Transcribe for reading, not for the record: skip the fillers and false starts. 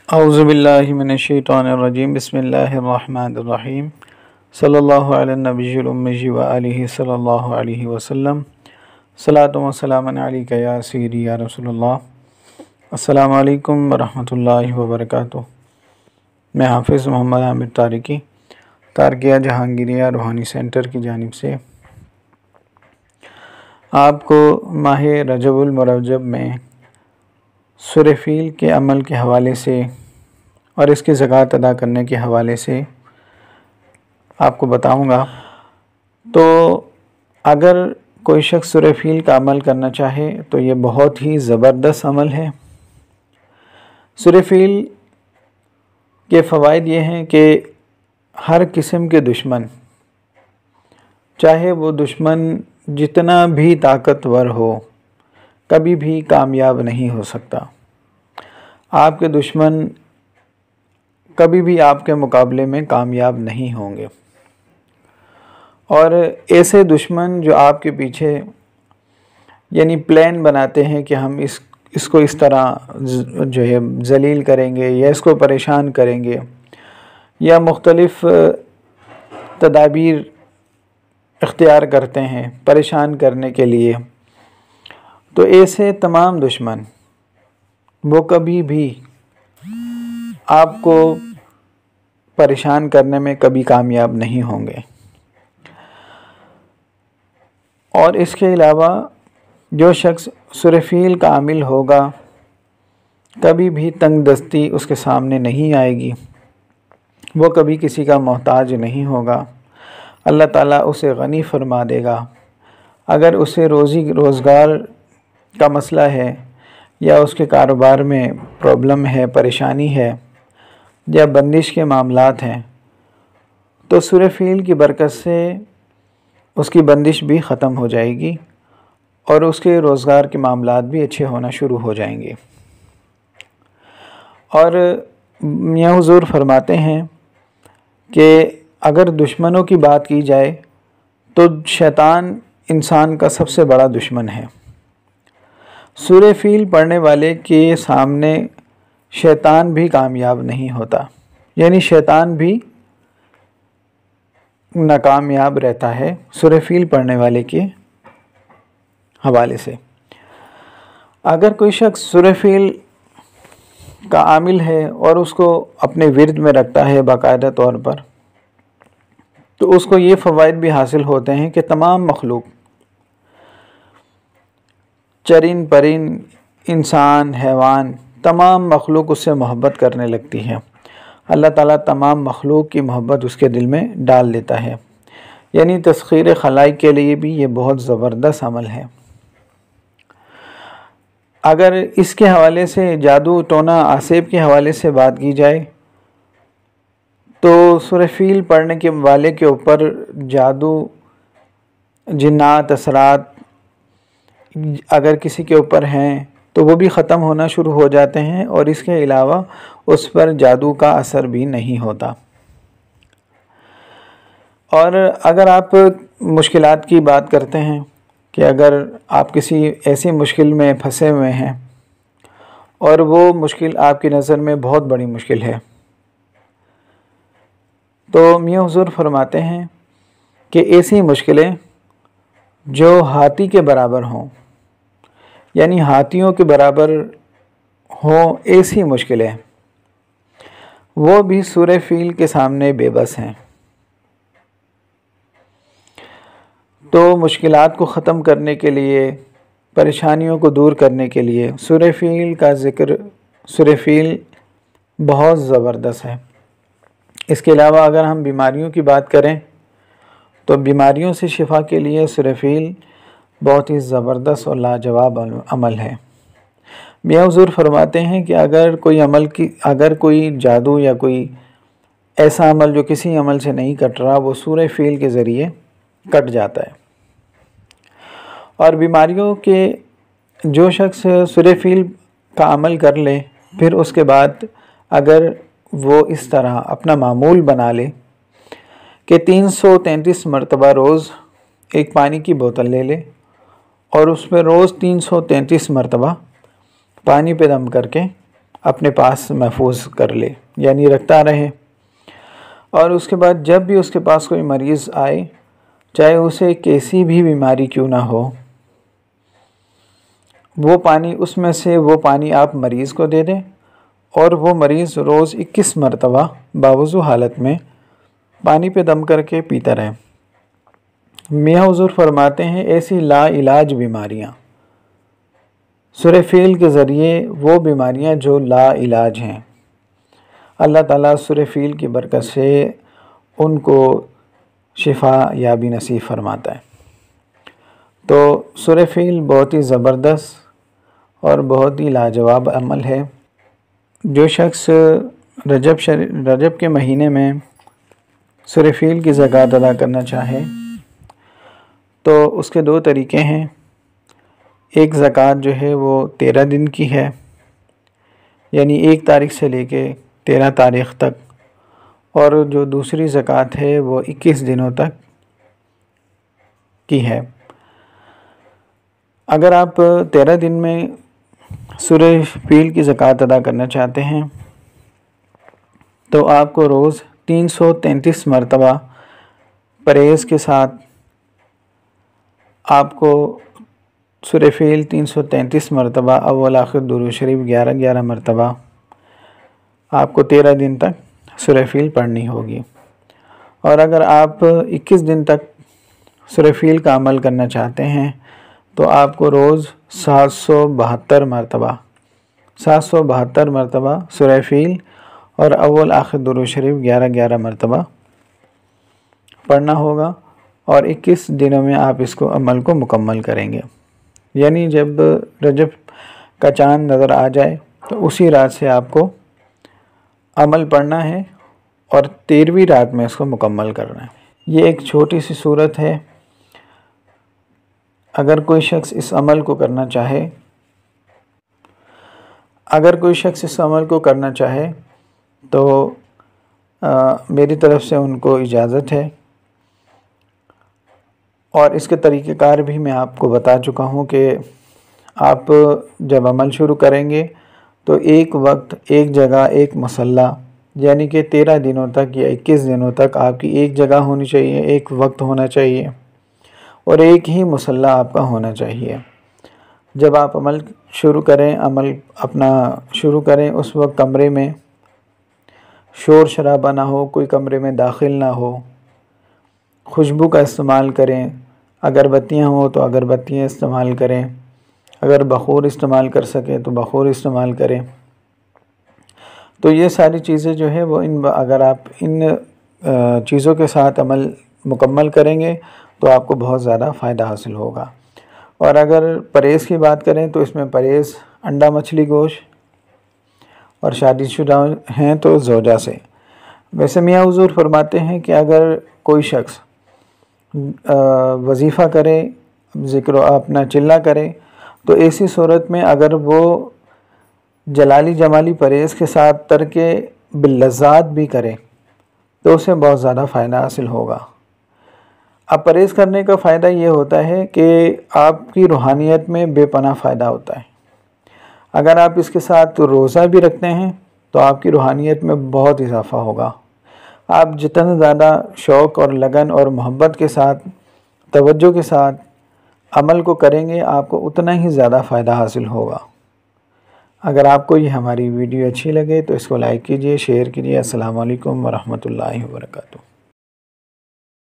औज़ुबिल्लाहि मिनश्शैतानिर्रजीम बिस्मिल्लाहिर्रहमानिर्रहीम सल्लल्लाहु अला नबिय्यिल उम्मी व आलिहि सल्लल्लाहु अलैहि वसल्लम सलातु व सलामुन अलैका या सय्यदी या रसूलल्लाह। अस्सलामु अलैकुम व रहमतुल्लाहि व बरकातुहू। मैं हाफ़िज़ मोहम्मद आमिर तारिकी तारकिया जहांगीरिया रूहानी सेंटर की जानिब से आपको माह रजबुल मुरज्जब में सूरह फ़ील के अमल के हवाले से और इसकी ज़कात अदा करने के हवाले से आपको बताऊंगा। तो अगर कोई शख्स सूरह फ़ील का अमल करना चाहे तो ये बहुत ही ज़बरदस्त अमल है। सूरह फ़ील के फ़वाइद ये हैं कि हर किस्म के दुश्मन, चाहे वो दुश्मन जितना भी ताकतवर हो, कभी भी कामयाब नहीं हो सकता। आपके दुश्मन कभी भी आपके मुकाबले में कामयाब नहीं होंगे। और ऐसे दुश्मन जो आपके पीछे यानी प्लान बनाते हैं कि हम इसको इस तरह जो है ज़लील करेंगे या इसको परेशान करेंगे या मुख्तलिफ़ तदाबीर इख्तियार करते हैं परेशान करने के लिए, तो ऐसे तमाम दुश्मन वो कभी भी आपको परेशान करने में कभी कामयाब नहीं होंगे। और इसके अलावा जो शख्स सूरह फ़ील का आमिल होगा, कभी भी तंग दस्ती उसके सामने नहीं आएगी, वो कभी किसी का मोहताज नहीं होगा। अल्लाह ताला उसे गनी फरमा देगा। अगर उसे रोज़ी रोज़गार का मसला है या उसके कारोबार में प्रॉब्लम है, परेशानी है या बंदिश के मामलात हैं, तो सूरह फ़ील की बरकत से उसकी बंदिश भी ख़त्म हो जाएगी और उसके रोज़गार के मामलात भी अच्छे होना शुरू हो जाएंगे। और मियाँ हुज़ूर फरमाते हैं कि अगर दुश्मनों की बात की जाए तो शैतान इंसान का सबसे बड़ा दुश्मन है। सूरह फ़ील पढ़ने वाले के सामने शैतान भी कामयाब नहीं होता, यानी शैतान भी नाकामयाब रहता है सूरह फ़ील पढ़ने वाले के हवाले से। अगर कोई शख्स सूरह फ़ील का आमिल है और उसको अपने विर्द में रखता है बाकायदा तौर पर, तो उसको ये फ़वाइद भी हासिल होते हैं कि तमाम मखलूक, चरिन परिन, इंसान, हैवान, तमाम मखलूक उससे मोहब्बत करने लगती है। अल्लाह ताला तमाम मखलूक की मोहब्बत उसके दिल में डाल देता है। यानी तस्ख़ीर खलाइक के लिए भी ये बहुत ज़बरदस्त अमल है। अगर इसके हवाले से जादू टोना आसेब के हवाले से बात की जाए तो सूरह फ़ील पढ़ने के वाले के ऊपर जादू, जिन्नात, असरात अगर किसी के ऊपर हैं तो वो भी ख़त्म होना शुरू हो जाते हैं और इसके अलावा उस पर जादू का असर भी नहीं होता। और अगर आप मुश्किलात की बात करते हैं कि अगर आप किसी ऐसी मुश्किल में फंसे हुए हैं और वो मुश्किल आपकी नज़र में बहुत बड़ी मुश्किल है, तो मियाँ हुज़ूर फरमाते हैं कि ऐसी मुश्किलें जो हाथी के बराबर हों, यानी हाथियों के बराबर हों, ऐसी मुश्किलें वो भी सूरह फ़ील के सामने बेबस हैं। तो मुश्किलात को ख़त्म करने के लिए, परेशानियों को दूर करने के लिए सूरह फ़ील का ज़िक्र, सूरह फ़ील बहुत ज़बरदस्त है। इसके अलावा अगर हम बीमारियों की बात करें तो बीमारियों से शिफा के लिए सूरह फ़ील बहुत ही ज़बरदस्त और लाजवाब अमल है। मियाँ हुज़ूर फरमाते हैं कि अगर कोई जादू या कोई ऐसा अमल जो किसी अमल से नहीं कट रहा, वो सूरह फ़ील के ज़रिए कट जाता है। और बीमारियों के जो शख्स सूरह फ़ील का अमल कर ले, फिर उसके बाद अगर वो इस तरह अपना मामूल बना ले कि 333 मरतबा रोज़ एक पानी की बोतल ले ले और उस पर रोज़ 333 मरतबा पानी पे दम करके अपने पास महफूज कर ले, यानी रखता रहे। और उसके बाद जब भी उसके पास कोई मरीज़ आए, चाहे उसे कैसी भी बीमारी क्यों ना हो, वो पानी, उसमें से वो पानी आप मरीज़ को दे दें और वो मरीज़ रोज़ 21 मरतबा बावुज़ू हालत में पानी पे दम करके पीता रहे। मियाँ हुज़ूर फरमाते हैं ऐसी ला इलाज बीमारियाँ, सूरह फ़ील के ज़रिए वो बीमारियाँ जो ला इलाज हैं, अल्लाह ताला सूरह फ़ील की बरकत से उनको शिफा याबी नसीब फरमाता है। तो सूरह फ़ील बहुत ही ज़बरदस्त और बहुत ही लाजवाब अमल है। जो शख्स रजब के महीने में सूरह फ़ील की ज़कात अदा करना चाहे तो उसके दो तरीक़े हैं। एक ज़कात जो है वो 13 दिन की है, यानी 1 तारीख़ से लेके 13 तारीख़ तक, और जो दूसरी ज़कात है वो 21 दिनों तक की है। अगर आप 13 दिन में सूरह फ़ील की ज़कात अदा करना चाहते हैं तो आपको रोज़ 333 मरतबा परहेज़ के साथ आपको सूरह फ़ील 333 मरतबा, अव्वल आखिर दुरूद शरीफ 11-11 मरतबा आपको 13 दिन तक सूरह फ़ील पढ़नी होगी। और अगर आप 21 दिन तक सूरह फ़ील का अमल करना चाहते हैं तो आपको रोज़ 772 मरतबा सूरह फ़ील और अव्वल आखिर दुरूद शरीफ 11-11 मरतबा पढ़ना होगा, और 21 दिनों में आप इसको अमल को मुकम्मल करेंगे। यानी जब रजब का चाँद नज़र आ जाए तो उसी रात से आपको अमल पढ़ना है और 13वीं रात में इसको मुकम्मल करना है। ये एक छोटी सी सूरत है। अगर कोई शख्स इस अमल को करना चाहे तो मेरी तरफ़ से उनको इजाज़त है। और इसके तरीक़ेकार भी मैं आपको बता चुका हूँ कि आप जब अमल शुरू करेंगे तो एक वक्त, एक जगह, एक मसल्ला, यानी कि 13 दिनों तक या 21 दिनों तक आपकी एक जगह होनी चाहिए, एक वक्त होना चाहिए और एक ही मसल्ला आपका होना चाहिए। जब आप अमल अपना शुरू करें उस वक्त कमरे में शोर शराबा ना हो, कोई कमरे में दाखिल ना हो, खुशबू का इस्तेमाल करें। अगरबत्तियाँ हो तो अगरबत्तियाँ इस्तेमाल करें, अगर बख़ूर इस्तेमाल कर सकें तो बख़ूर इस्तेमाल करें। तो ये सारी चीज़ें जो है वो अगर आप इन चीज़ों के साथ अमल मुकम्मल करेंगे तो आपको बहुत ज़्यादा फ़ायदा हासिल होगा। और अगर परहेज़ की बात करें तो इसमें परहेज़ अंडा, मछली, गोश्त, और शादीशुदा हैं तो ज़ौजा से। वैसे मियाँ हुज़ूर फरमाते हैं कि अगर कोई शख्स वजीफ़ा करे, ज़िक्र अपना चिल्ला करे, तो ऐसी सूरत में अगर वो जलाली जमाली परहेज़ के साथ तरके बिल्लज़्ज़ात भी करे तो उसे बहुत ज़्यादा फ़ायदा हासिल होगा। अब परहेज़ करने का फ़ायदा ये होता है कि आपकी रूहानियत में बेपनाह फ़ायदा होता है। अगर आप इसके साथ रोज़ा भी रखते हैं तो आपकी रूहानियत में बहुत इजाफ़ा होगा। आप जितना ज़्यादा शौक़ और लगन और मोहब्बत के साथ, तवज्जो के साथ अमल को करेंगे, आपको उतना ही ज़्यादा फ़ायदा हासिल होगा। अगर आपको ये हमारी वीडियो अच्छी लगे तो इसको लाइक कीजिए, शेयर कीजिए। अस्सलामु अलैकुम वरहमतुल्लाहि वबरकातुहू।